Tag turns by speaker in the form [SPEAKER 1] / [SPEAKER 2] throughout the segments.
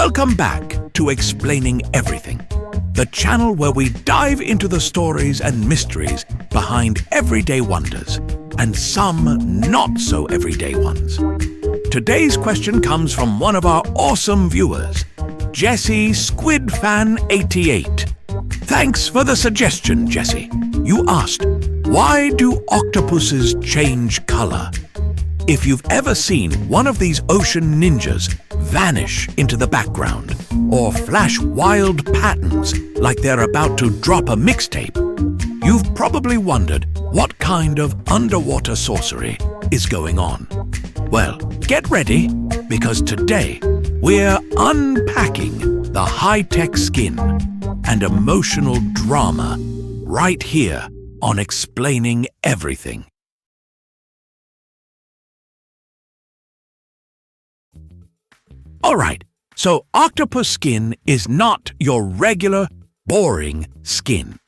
[SPEAKER 1] Welcome back to Explaining Everything, the channel where we dive into the stories and mysteries behind everyday wonders and some not-so-everyday ones. Today's question comes from one of our awesome viewers, Jessie SquidFan88. Thanks for the suggestion, Jessie. You asked, why do octopuses change color? If you've ever seen one of these ocean ninjas vanish into the background or flash wild patterns like they're about to drop a mixtape, you've probably wondered what kind of underwater sorcery is going on. Well, get ready, because today we're unpacking the high-tech skin and emotional drama right here on Explaining Everything. Alright, so octopus skin is not your regular, boring skin.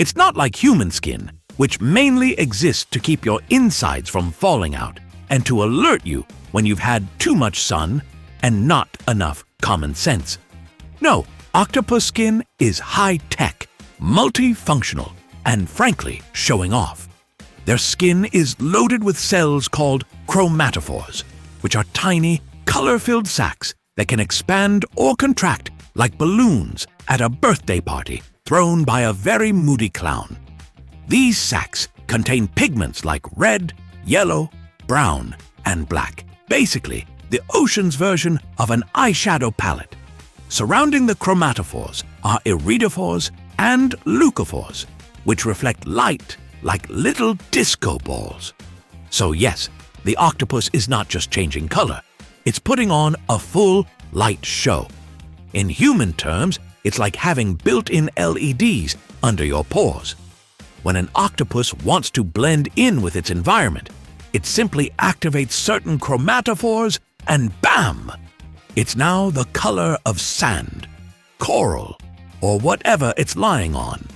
[SPEAKER 1] It's not like human skin, which mainly exists to keep your insides from falling out and to alert you when you've had too much sun and not enough common sense. No, octopus skin is high-tech, multifunctional, and frankly, showing off. Their skin is loaded with cells called chromatophores, which are tiny, color-filled sacs that can expand or contract like balloons at a birthday party thrown by a very moody clown. These sacs contain pigments like red, yellow, brown, and black. Basically, the ocean's version of an eyeshadow palette. Surrounding the chromatophores are iridophores and leucophores, which reflect light like little disco balls. So yes, the octopus is not just changing color, it's putting on a full light show. In human terms, it's like having built-in LEDs under your pores. When an octopus wants to blend in with its environment, it simply activates certain chromatophores and bam! It's now the color of sand, coral, or whatever it's lying on.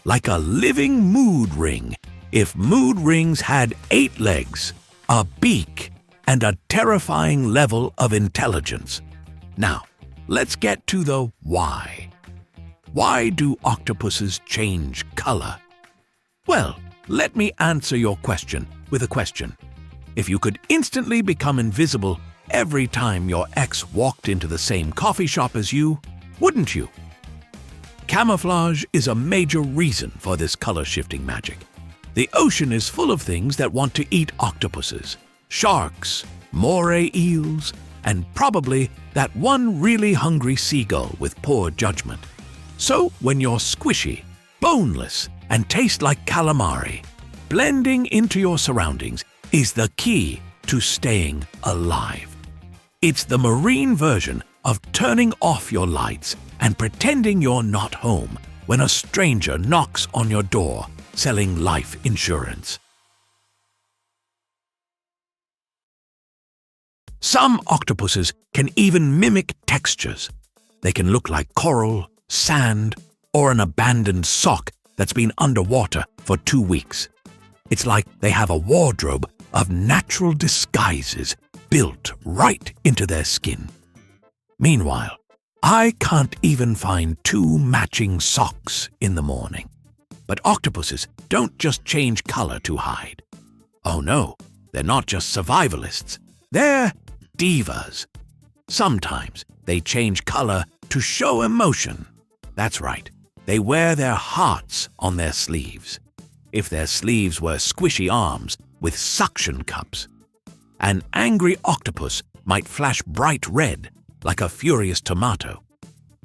[SPEAKER 1] Like a living mood ring, if mood rings had 8 legs, a beak, and a terrifying level of intelligence. Now, let's get to the why. Why do octopuses change color? Well, let me answer your question with a question. If you could instantly become invisible every time your ex walked into the same coffee shop as you, wouldn't you? Camouflage is a major reason for this color-shifting magic. The ocean is full of things that want to eat octopuses. Sharks, moray eels, and probably that one really hungry seagull with poor judgment. So when you're squishy, boneless, and taste like calamari, blending into your surroundings is the key to staying alive. It's the marine version of turning off your lights and pretending you're not home when a stranger knocks on your door selling life insurance. Some octopuses can even mimic textures. They can look like coral, sand, or an abandoned sock that's been underwater for 2 weeks. It's like they have a wardrobe of natural disguises built right into their skin. Meanwhile, I can't even find 2 matching socks in the morning. But octopuses don't just change color to hide. Oh no, they're not just survivalists. They're divas. Sometimes they change color to show emotion. That's right, they wear their hearts on their sleeves. If their sleeves were squishy arms with suction cups. An angry octopus might flash bright red like a furious tomato.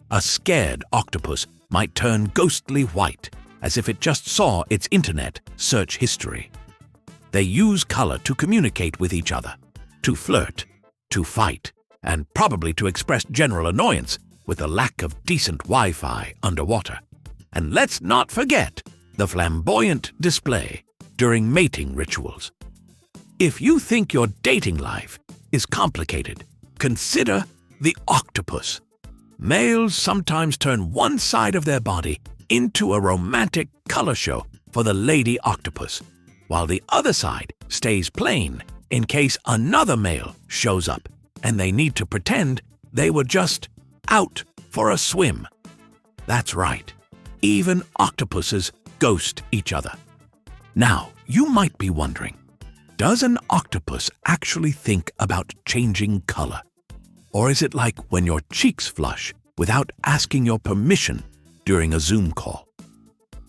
[SPEAKER 1] A scared octopus might turn ghostly white as if it just saw its internet search history. They use color to communicate with each other, to flirt, to fight, and probably to express general annoyance with the lack of decent Wi-Fi underwater. And let's not forget the flamboyant display during mating rituals. If you think your dating life is complicated, consider the octopus. Males sometimes turn one side of their body into a romantic color show for the lady octopus, while the other side stays plain in case another male shows up and they need to pretend they were just out for a swim. That's right, even octopuses ghost each other. Now, you might be wondering, does an octopus actually think about changing color? Or is it like when your cheeks flush without asking your permission during a Zoom call?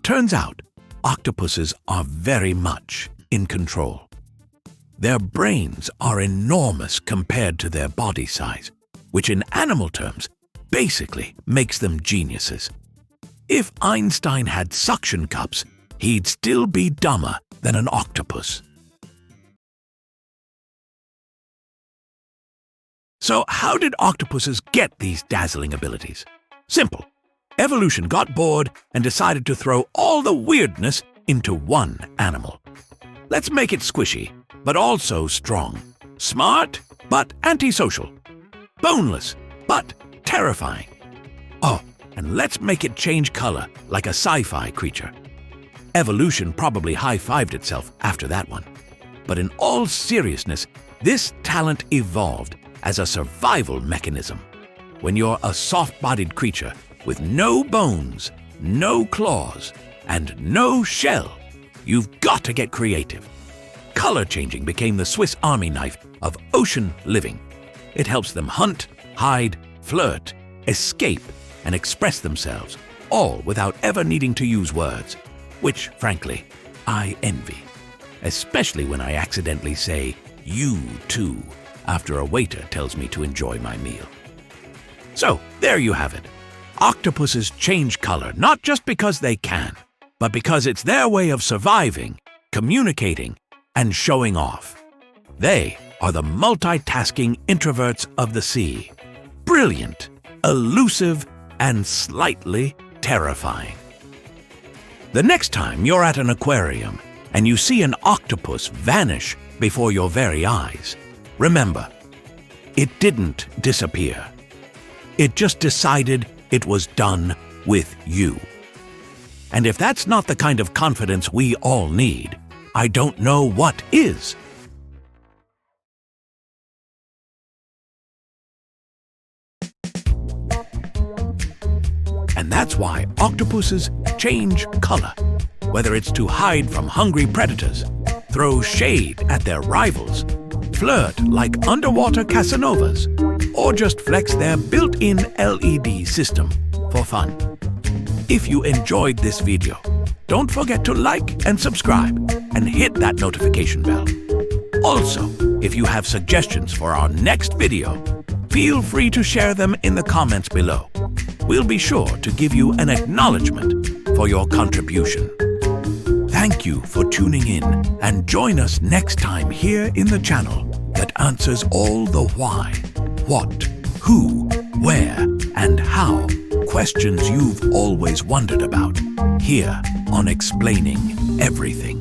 [SPEAKER 1] Turns out, octopuses are very much in control. Their brains are enormous compared to their body size, which in animal terms basically makes them geniuses. If Einstein had suction cups, he'd still be dumber than an octopus. So how did octopuses get these dazzling abilities? Simple. Evolution got bored and decided to throw all the weirdness into one animal. Let's make it squishy, but also strong. Smart, but antisocial. Boneless, but terrifying. Oh, and let's make it change color like a sci-fi creature. Evolution probably high-fived itself after that one. But in all seriousness, this talent evolved as a survival mechanism. When you're a soft-bodied creature with no bones, no claws, and no shell, you've got to get creative. Color changing became the Swiss Army knife of ocean living. It helps them hunt, hide, flirt, escape, and express themselves, all without ever needing to use words, which, frankly, I envy. Especially when I accidentally say, "you too," after a waiter tells me to enjoy my meal. So, there you have it. Octopuses change color not just because they can, but because it's their way of surviving, communicating, and showing off. They are the multitasking introverts of the sea. Brilliant, elusive, and slightly terrifying. The next time you're at an aquarium and you see an octopus vanish before your very eyes, remember, it didn't disappear. It just decided it was done with you. And if that's not the kind of confidence we all need, I don't know what is. And that's why octopuses change color, whether it's to hide from hungry predators, throw shade at their rivals, flirt like underwater Casanovas, or just flex their built-in LED system for fun. If you enjoyed this video, don't forget to like and subscribe and hit that notification bell. Also, if you have suggestions for our next video, feel free to share them in the comments below. We'll be sure to give you an acknowledgement for your contribution. Thank you for tuning in, and join us next time here in the channel that answers all the why, what, who, where, and how questions you've always wondered about, here on Explaining Everything.